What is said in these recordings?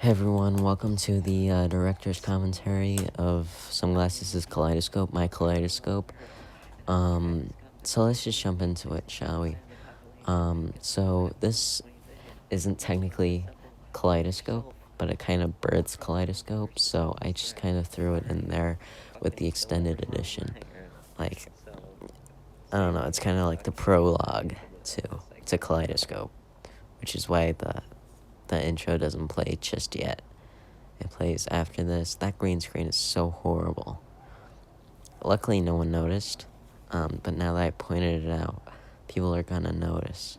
Hey everyone, welcome to the director's commentary of SomeGlasses' Kaleidoscope, my Kaleidoscope. So let's just jump into it, shall we? So this isn't technically Kaleidoscope, but it kind of births Kaleidoscope, so I just kind of threw it in there with the extended edition. Like, I don't know, it's kind of like the prologue to Kaleidoscope, which is why the intro doesn't play just yet. It plays after this. That green screen is so horrible. Luckily, no one noticed. But now that I pointed it out, people are gonna notice.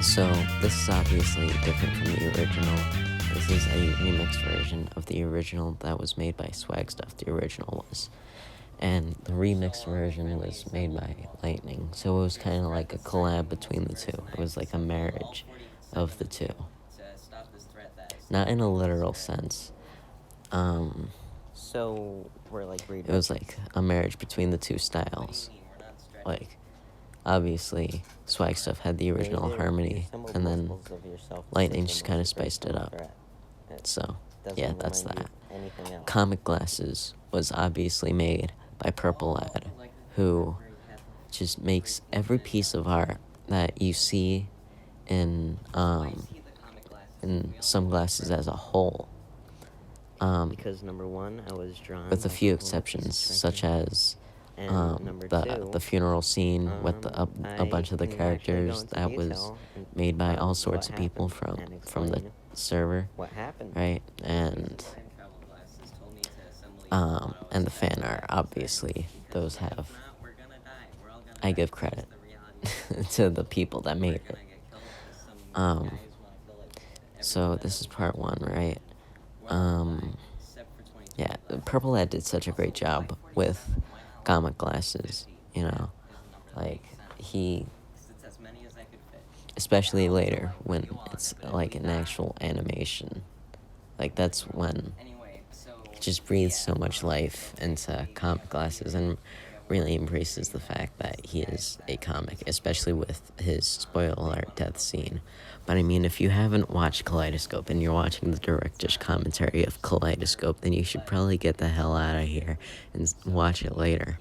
So, this is obviously different from the original. This is a remixed version of the original that was made by Swag Stuff, the original was. And the remixed version was made by Lightning, so it was kind of like a collab between the two. It was like a marriage of the two. Not in a literal sense. So we're like It was like a marriage between the two styles. Like, obviously, Swag Stuff had the original harmony, and then Lightning just kind of spiced it up. So, yeah, that's that. Comic Glasses was obviously made by Purple Lad, who just makes every piece of art that you see in SomeGlasses as a whole. Because number one, I was drawn with a few exceptions, such as the funeral scene with a bunch of the characters that was made by all sorts of people from the server, right? And the fan art, obviously, those have, I give credit to the people that made it. So this is part one, right? Yeah, Purple Lad did such a great job with Comic Glasses, you know, like, especially later when it's like an actual animation, like, that's when it just breathes so much life into Comic Glasses and really embraces the fact that he is a comic, especially with his spoiler alert death scene. But I mean, if you haven't watched Kaleidoscope and you're watching the director's commentary of Kaleidoscope, then you should probably get the hell out of here and watch it later.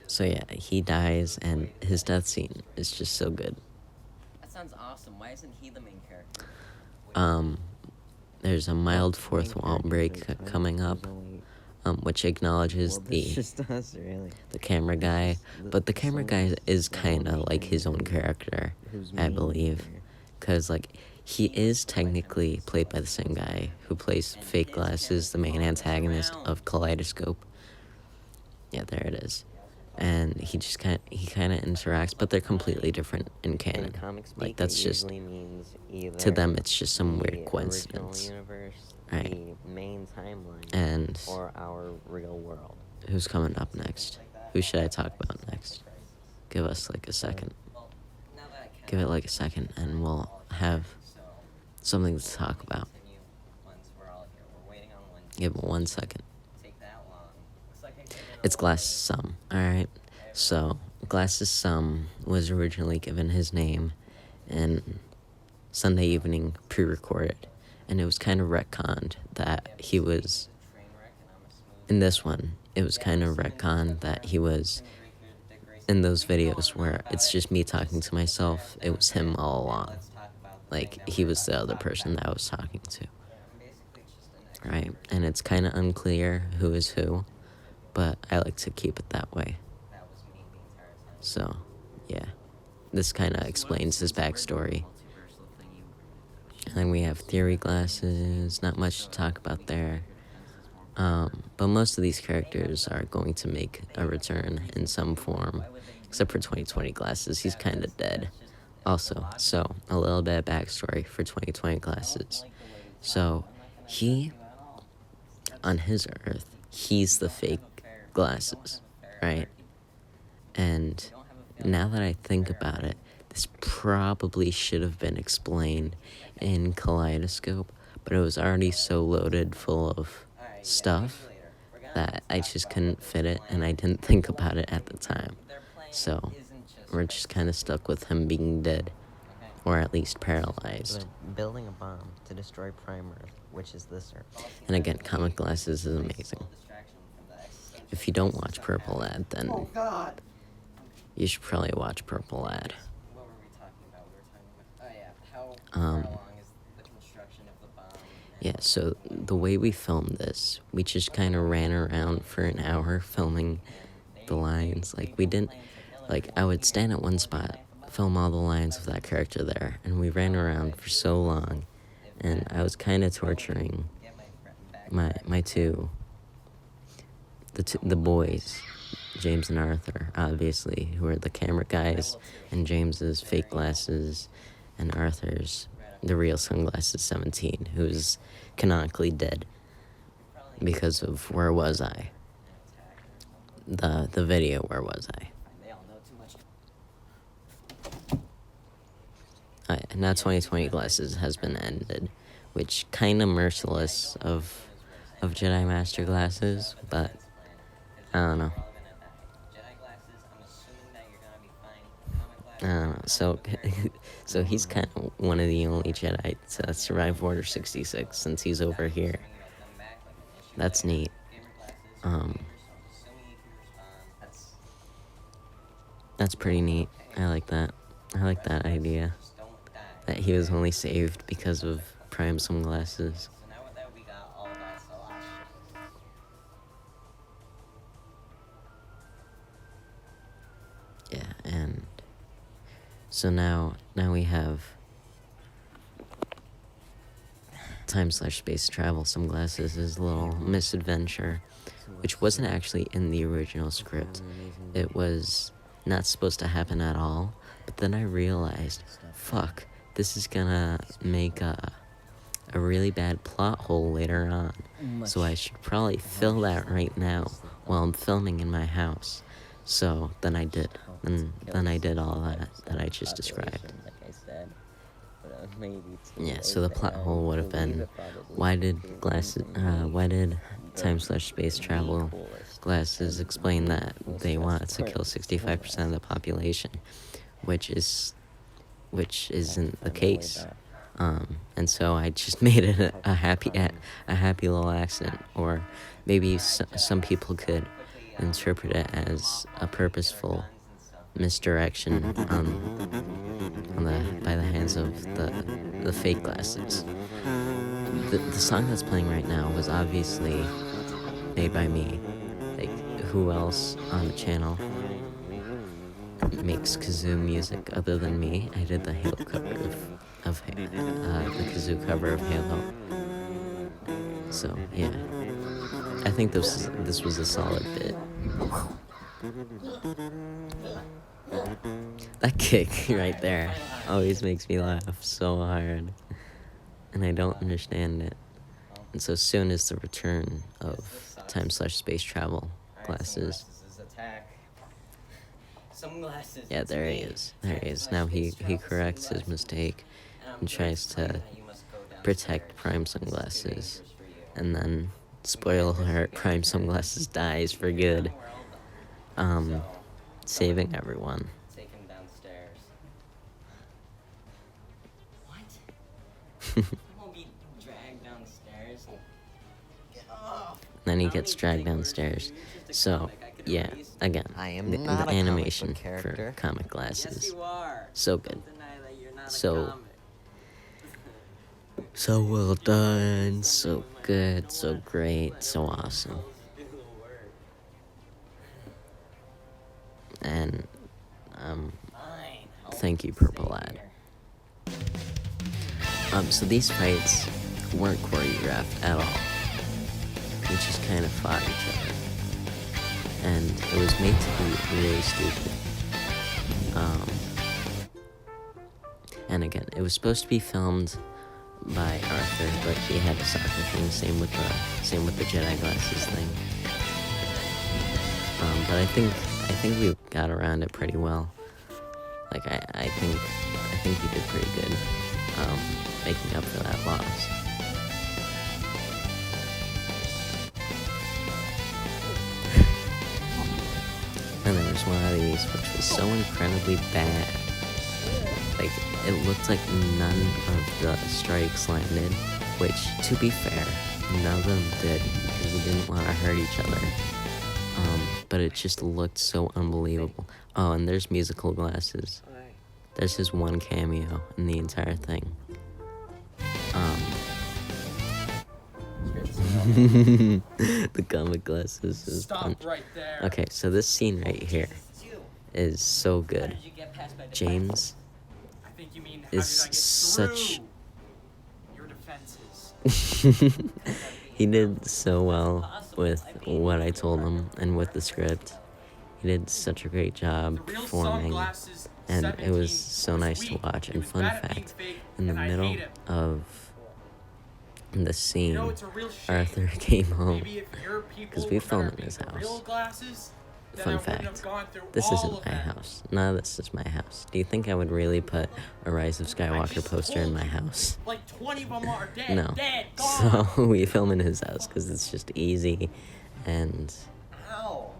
So yeah, he dies, and his death scene is just so good. That sounds awesome. Why isn't he the main character? There's a mild fourth wall break coming up, which acknowledges the camera guy, but the camera guy is kind of like his own character, I believe, because, like, he is technically played by the same guy who plays Fake Glasses, the main antagonist of Kaleidoscope. Yeah, there it is. And he kind of interacts, but they're completely different in canon. Like, that's just, to them, it's just some weird coincidence, right? The main timeline, and or our real world. Who's coming up next? Who should I talk about next? Give us like a second. Give it like a second, and we'll have something to talk about. Give it 1 second. It's Glasses Some, alright? So, Glasses Some was originally given his name in Sunday Evening pre-recorded, and it was kind of retconned that he was, in this one, it was kind of retconned that he was in those videos where it's just me talking to myself. It was him all along. Like, he was the other person that I was talking to. Right? And it's kind of unclear who is who, but I like to keep it that way. So, yeah. This kind of explains his backstory. And then we have Theory Glasses, not much to talk about there. But most of these characters are going to make a return in some form, except for 2020 Glasses. He's kind of dead. Also, so, a little bit of backstory for 2020 Glasses. So, on his Earth, he's the fake Glasses, right? And now that I think about it, this probably should have been explained in Kaleidoscope, but it was already so loaded full of stuff that I just couldn't fit it, and I didn't think about it at the time. So, we're just kind of stuck with him being dead, or at least paralyzed. They're building a bomb to destroy Prime Earth, which is this Earth. And again, Comic Glasses is amazing. If you don't watch Purple Lad, then you should probably watch Purple Lad. What were we talking about? We were talking about, how far along is the construction of the bomb? Yeah, so the way we filmed this, we just kind of ran around for an hour filming the lines. Like, we didn't, like, I would stand at one spot, film all the lines of that character there, and we ran around for so long, and I was kind of torturing the boys, James and Arthur, obviously, who are the camera guys, and James's fake glasses, and Arthur's the real SomeGlasses 17, who's canonically dead because of Where Was I? The video Where Was I? And now 2020 Glasses has been ended, which kind of merciless of Jedi Master Glasses, but I don't know. So he's kind of one of the only Jedi to survive Order 66 since he's over here. That's neat. That's pretty neat. I like that. I like that idea. That he was only saved because of Prime SomeGlasses. Yeah, and so now we have time/space travel SomeGlasses' is a little misadventure, which wasn't actually in the original script. It was not supposed to happen at all, but then I realized, fuck, this is gonna make a really bad plot hole later on, so I should probably fill that right now while I'm filming in my house. So then I did, and then I did all that I just described. Yeah, so the plot hole would have been, why did time/space travel glasses explain that they wanted to kill 65% of the population, which isn't the case. And so I just made it a happy little accident, or maybe some people could interpret it as a purposeful misdirection by the hands of the fake glasses. The song that's playing right now was obviously made by me. Like, who else on the channel makes kazoo music other than me? I did the Halo cover of the kazoo cover of Halo. So yeah, I think this was a solid bit. That kick right there always makes me laugh so hard, and I don't understand it. And so soon as the return of time/space travel glasses. Yeah, there he is. There he is. Now he corrects his mistake and tries to protect Prime SomeGlasses. And then, spoiler alert, Prime SomeGlasses dies for good. Saving everyone. Take him downstairs. What? I won't be dragged downstairs. Get off. Then he gets dragged downstairs. So, yeah, again, the animation for Comic Glasses. Yes, you are. So good. Don't deny that you're not a So comic. so well done, so good, so great, so awesome. And thank you, Purple Lad. So these fights weren't choreographed at all. We just kind of fought each other. And it was made to be really stupid. And again, it was supposed to be filmed by Arthur, but he had a soccer thing, same with the Jedi glasses thing. But I think we got around it pretty well. Like, I think we did pretty good, making up for that loss. And then was one of these which was so incredibly bad. Like, it looked like none of the strikes landed, which, to be fair, none of them did, because we didn't want to hurt each other. But it just looked so unbelievable. Oh, and there's musical glasses. There's his one cameo in the entire thing. The comic glasses is fun. Right there. Okay, so this scene right here is so good. James I think you mean, is how did I get such... through your defenses? He did so well with what I told him and with the script. He did such a great job The real performing, SomeGlasses and it was 17 so nice to weak. watch. He And was fun bad at being fact, fake, in the and I middle hate him. of the scene, You know, it's a real shame. Arthur came home, Maybe if your people because we were filmed better in his at being the house. real glasses, then I Fun wouldn't have fact, gone through this all isn't of my that. house. None of this is my house. Do you think I would really put a Rise of I Skywalker just poster in told my you, house? Like 20 of them are dead. No. Dead. Gone. So we film in his house because it's just easy, and Ow.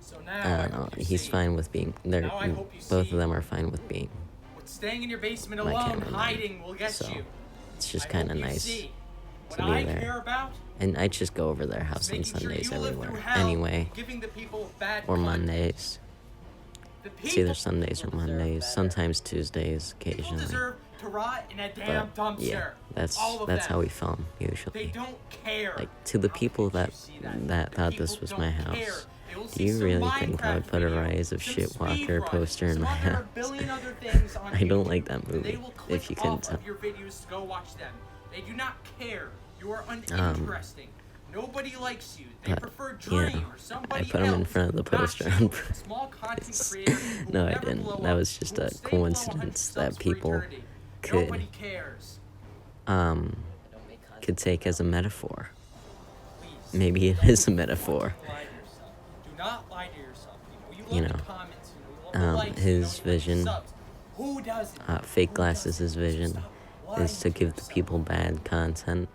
So now I don't know. hope you He's see. fine with being there. Now I hope you Both see. of them are fine with being. What staying in your basement My alone, cameraman. hiding, will get So, you. It's just I kind of hope you nice see. What to be I there. care about And I just go over their house is on making sure Sundays you live everywhere. through hell, Anyway, giving the people bad or content. Mondays. The It's either people Sundays or People deserve Mondays. better. Sometimes Tuesdays, People occasionally. deserve to rot in a damn But dumpster. yeah, that's All of that's them. how we film They usually. don't care. Like, to the How people could you that see that The thought people this was don't my care. house, They will do see you some really think I would Minecraft put a video, Rise of some Shitwalker speedruns, poster in some my other house? billion other things on I don't YouTube, like that and movie, they will click if you couldn't off tell. of your videos to go watch them. They do not care. You are uninteresting. Nobody likes you. They but, prefer you know, Dream or somebody I put him in else, front of the not poster you, on a small content creator who No, will I never didn't. blow That up, was just who a will stay below 100 coincidence subs that for people eternity. could Nobody cares. um Don't make content. could take as a metaphor. Please. Maybe it is a metaphor. Don't lie to yourself. Do not lie to yourself. You You love know, the comments, you love the likes, his you love the vision, subs. Who doesn't? Fake Who Glasses' doesn't? vision Stop lying is to give the yourself. people bad content,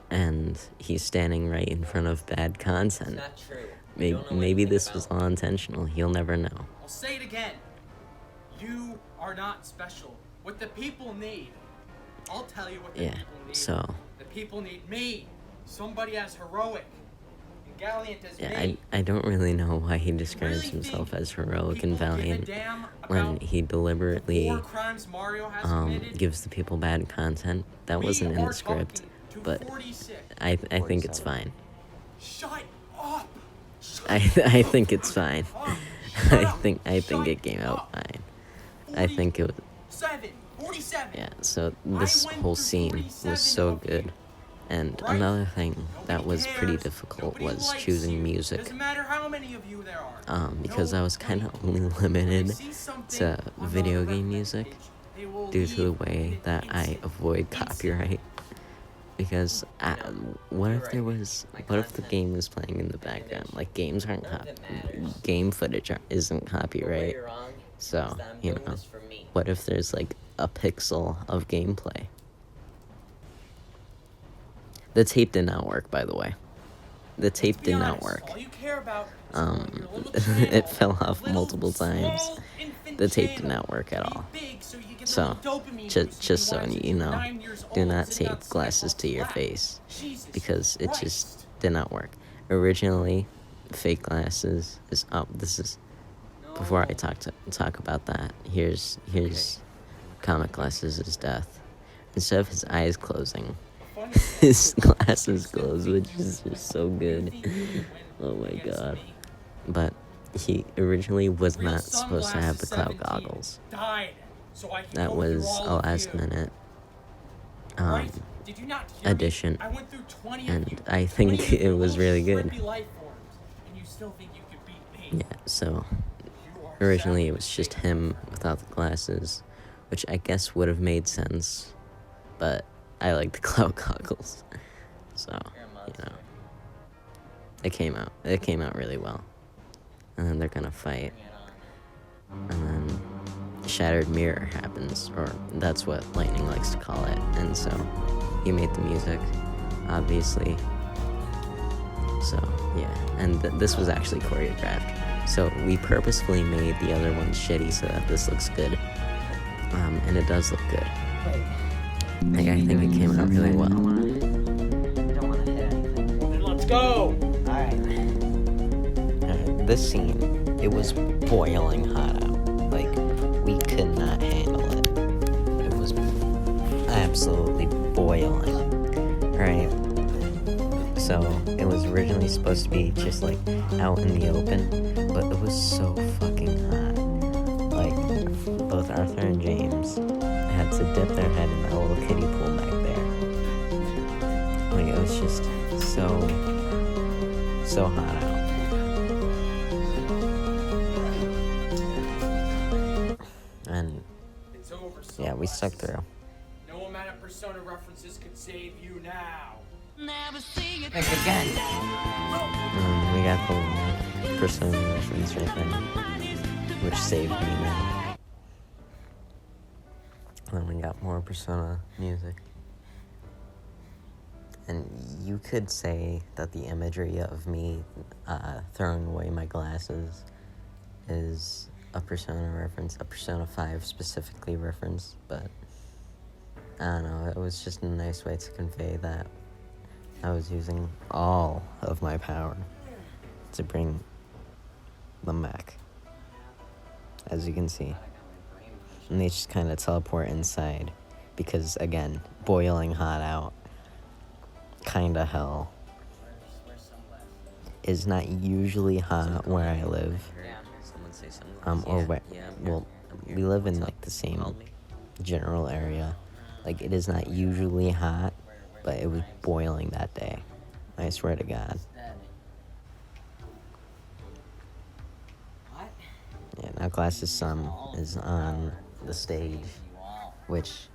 and he's standing right in front of bad It's content. not true. You Maybe, don't know maybe anything this was about all intentional. He'll never know. I'll say it again. You are not special. What the people need. I'll tell you what the Yeah, people need. so, The people need me. Somebody as heroic and gallant as yeah, me. I don't really know why he describes Really himself think as heroic and people give a valiant damn when about he the deliberately war crimes Mario has committed? gives the people bad content. That We wasn't in are the script, talking to but 46. I think it's fine. Shut up. Shut I think it's fine. up. I Shut think up. it came out Shut up. fine. I think it was 47. yeah. So this went whole through scene 47 was so of you. good. And Right? another thing that Nobody was pretty cares. difficult Nobody was likes choosing you. music. Doesn't matter how many of you there are. Because I was kind of only Nobody. limited They see something to on video the game red music page, they will due to the leave way in an that I instant. avoid Instant. copyright. Because what You're if there right. was, My what if the content game was playing in the background? Like games aren't None of it matters. game footage isn't The way copyright. you're wrong So is that I'm you doing know, this for me. what if there's like a pixel of gameplay? The tape did not work, by the way. The tape Be did not honest, work. all you care about is growing your little It channel, fell off little multiple times. small infant The tape did channel. not work at Be all. big so you get So, the little dopamine just boost so when watch it you till know, 9 years do old, not sitting tape on glasses to your lap. face Jesus because it Christ. just did not work. Originally, Fake Glasses is up. This is before I talk about that. Here's Comic Glasses' death. Instead of his eyes closing, Funny thing, his glasses close, which is just so good. you think you would Oh win my against god. me? But he originally was Real not supposed to have the cloud SomeGlasses goggles. 17 died, so I can That go was through all a of last you. minute Right? Did you not hear me? addition. I went through 20 of And you. I 20 think of you it was little really good. shrimpy life forms, and you still think you could beat me. Yeah, so You are originally it sadly was just mistaken. him without the glasses, which I guess would have made sense, but I like the cloud goggles. So, You're a you monster. know, it came out really well. And then they're gonna fight, Bring it on. and then Shattered Mirror happens, or that's what Lightning likes to call it, and so he made the music, obviously. So, yeah, and this was actually choreographed. So we purposefully made the other one shitty so that this looks good. And it does look good. Wait. I think it came out really well. I don't wanna hit anything. Then let's go! Alright. This scene, it was boiling hot out. Like, we could not handle it. It was absolutely boiling. Alright. So, it was originally supposed to be just like out in the open, but it was so fucking hot. Like, both Arthur and James had to dip their head in that little kiddie pool back there. Like, it was just so hot out. And It's over, yeah, we stuck Sunglasses. through. No amount of Persona references could save you now. Pick again. We got the Persona reference right there, which saved me now. And then we got more Persona music. And you could say that the imagery of me throwing away my glasses is a Persona reference, a Persona 5 specifically reference, but I don't know, it was just a nice way to convey that I was using all of my power to bring them back, as you can see. And they just kind of teleport inside because, again, boiling hot out, kinda hell, Where's Sunglasses? is not usually hot where I live. Yeah. Someone say or where, well, we live in like the same general area. Like, it is not usually hot, but it was boiling that day. I swear to God. Dead. What? Yeah, now Glasses Some is on the stage, You all. which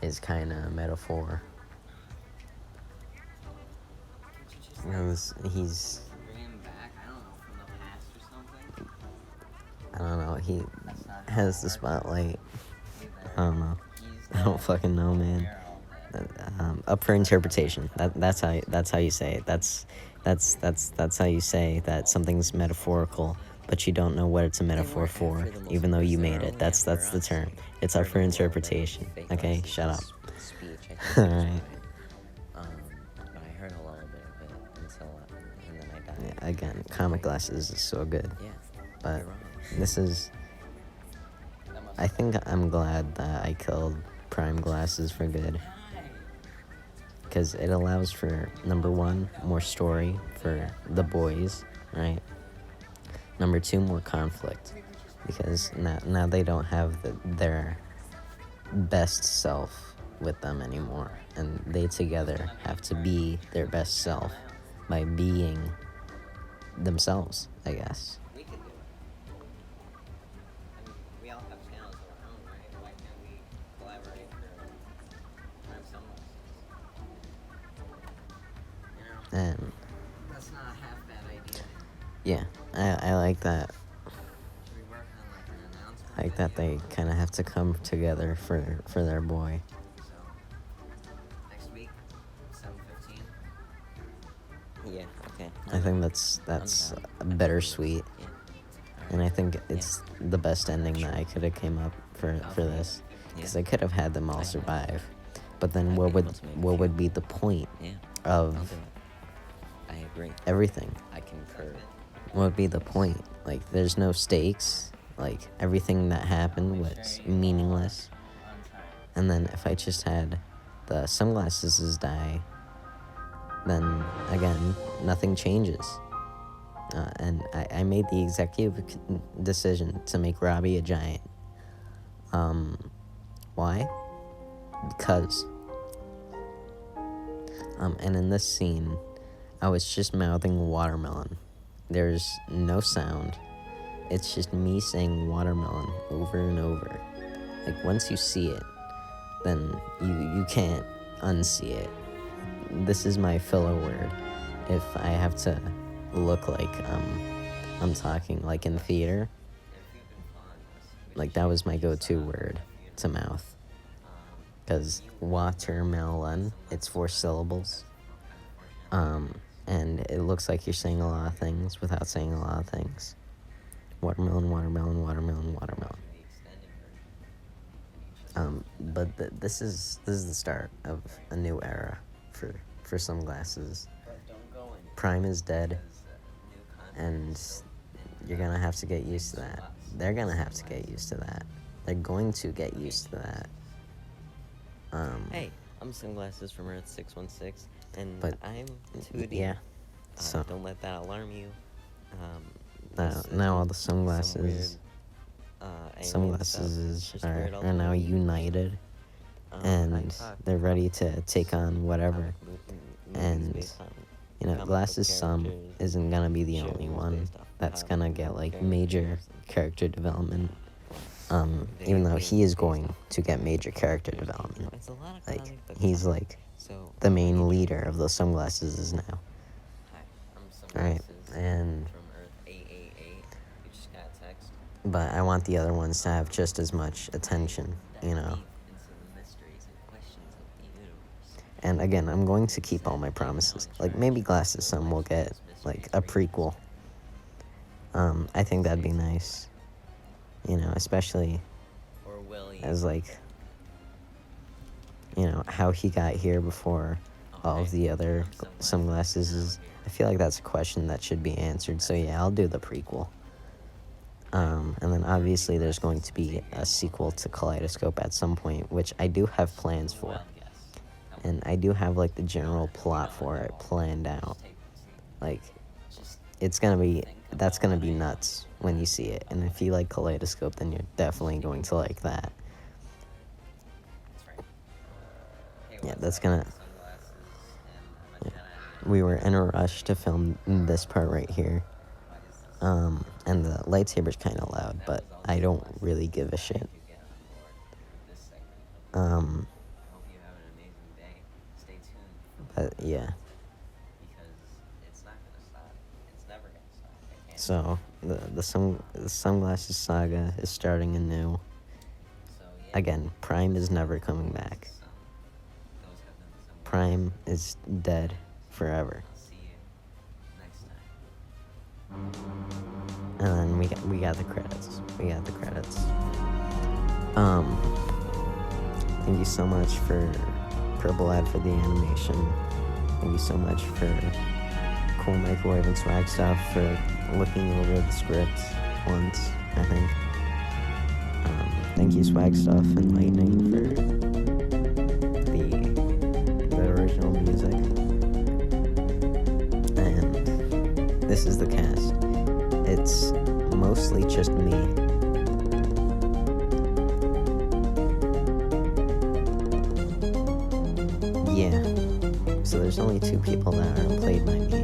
is kind of a metaphor. Can't you just He's, bring him back? I don't know, from the past or something? I don't know, he That's not has the how it works. spotlight. Either I don't know. he's I don't dead fucking know, or man. they're all dead. Up for interpretation. That's how you say it. That's how you say that something's metaphorical, but you don't know what it's a metaphor for, even though you made it. That's the term. It's up for interpretation. Okay, shut up. All right. But I heard a little bit of it until, and then I died. Yeah, again, comic glasses is so good, Yeah, but you're right. this is. I think I'm glad that I killed Prime Glasses for good. Because it allows for, number one, more story for the boys, right? Number two, more conflict. Because now they don't have their best self with them anymore. And they together have to be their best self by being themselves, I guess. We could do it. I mean, we all have channels of our own, right? Why can't we collaborate for Prime Sunglasses? You know, And that's not a half bad idea. yeah, I like that. Should we work on like an announcement? I like that they kind of have to come together for their boy. So, next week, 7:15. Yeah, okay. I think that's bittersweet. Yeah. And I think it's the best ending that I could have came up for this, because I could have had them all survive. But then what would be the point Yeah, of I'll do it. I agree. everything? I concur. What would be the point? Like, there's no stakes. Like, everything that happened was meaningless. On time. And then if I just had the sunglasses die, then again, nothing changes. And I made the executive decision to make Robbie a giant. Why? Because. And in this scene, I was just mouthing watermelon. There's no sound. It's just me saying watermelon over and over. Like, once you see it, then you can't unsee it. This is my filler word. If I have to look like I'm talking like in theater, like that was my go-to word to mouth. Because watermelon, it's 4 syllables. And it looks like you're saying a lot of things without saying a lot of things. watermelon, watermelon, watermelon, watermelon. The extended version. But this is the start of a new era for SomeGlasses. But don't go in. Prime is dead, Because, new content and is you're gonna have to get used to that. They're gonna have to get used to that. They're going to get used to that. Hey, I'm SomeGlasses from Earth 616, and But, I'm 2D. yeah. So Don't let that alarm you. now all the some weird, SomeGlasses alien SomeGlasses stuff, just are weird are now alternative. united, and they're ready to take on whatever. And Glasses Some isn't gonna be the only one that's gonna get like major character development. Even though he is going to get major character development, It's a lot of like comic book he's stuff. like So, the main leader of the SomeGlasses now. Hi, I'm Alright, SomeGlasses and from Earth 888. You just got a text. but I want the other ones to have just as much attention, you know. Deep into the mysteries and questions of the universe. And again, I'm going to keep all my promises. Like maybe Glasses Some will get like a prequel. I think that'd be nice. Especially Or will you? as like how he got here before all of the other SomeGlasses is. I feel like that's a question that should be answered. So yeah, I'll do the prequel. And then obviously there's going to be a sequel to Kaleidoscope at some point, which I do have plans for. Well, yes. And I do have like the general plot for it planned out. Like that's gonna be nuts when you see it. And if you like Kaleidoscope, then you're definitely going to like that. Yeah, that's gonna. We were in a rush to film this part right here. And the lightsaber's kind of loud, but I don't really give a shit. But yeah. So the SomeGlasses saga is starting anew. Again, Prime is never coming back. Prime is dead forever. And then we got the credits. Thank you so much for Purple Ad for the animation. Thank you so much for Cool Microwave and Swag Stuff for looking over the script once, I think. Thank you, Swag Stuff and Lightning, for the original music. And this is the cast. It's mostly just me. Yeah. So there's only 2 people that are played by me.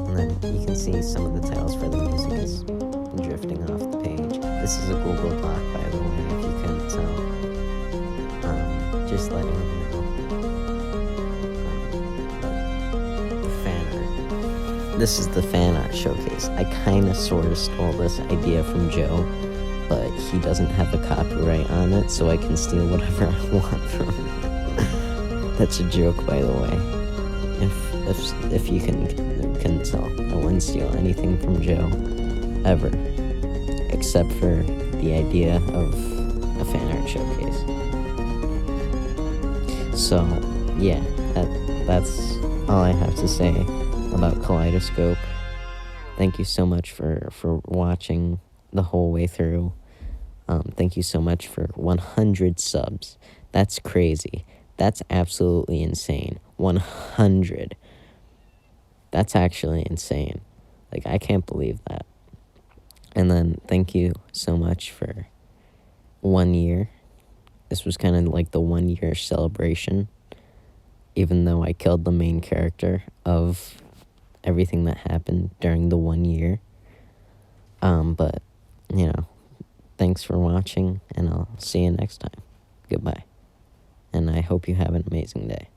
And then you can see some of the titles for the music is drifting off the page. This is a Google Doc, by the way, if you couldn't tell. Just letting you know. The fan art. This is the fan art showcase. I kind of sort of stole this idea from Joe, but he doesn't have a copyright on it, so I can steal whatever I want from him. That's a joke, by the way. If you couldn't tell, I wouldn't steal anything from Joe, ever, except for the idea of a fan art showcase. So, yeah, that's all I have to say about Kaleidoscope. Thank you so much for watching the whole way through. Thank you so much for 100 subs. That's crazy. That's absolutely insane. 100. That's actually insane. Like, I can't believe that. And then thank you so much for 1 year. This was kind of like the 1 year celebration, even though I killed the main character of everything that happened during the 1 year. But, thanks for watching, and I'll see you next time. Goodbye. And I hope you have an amazing day.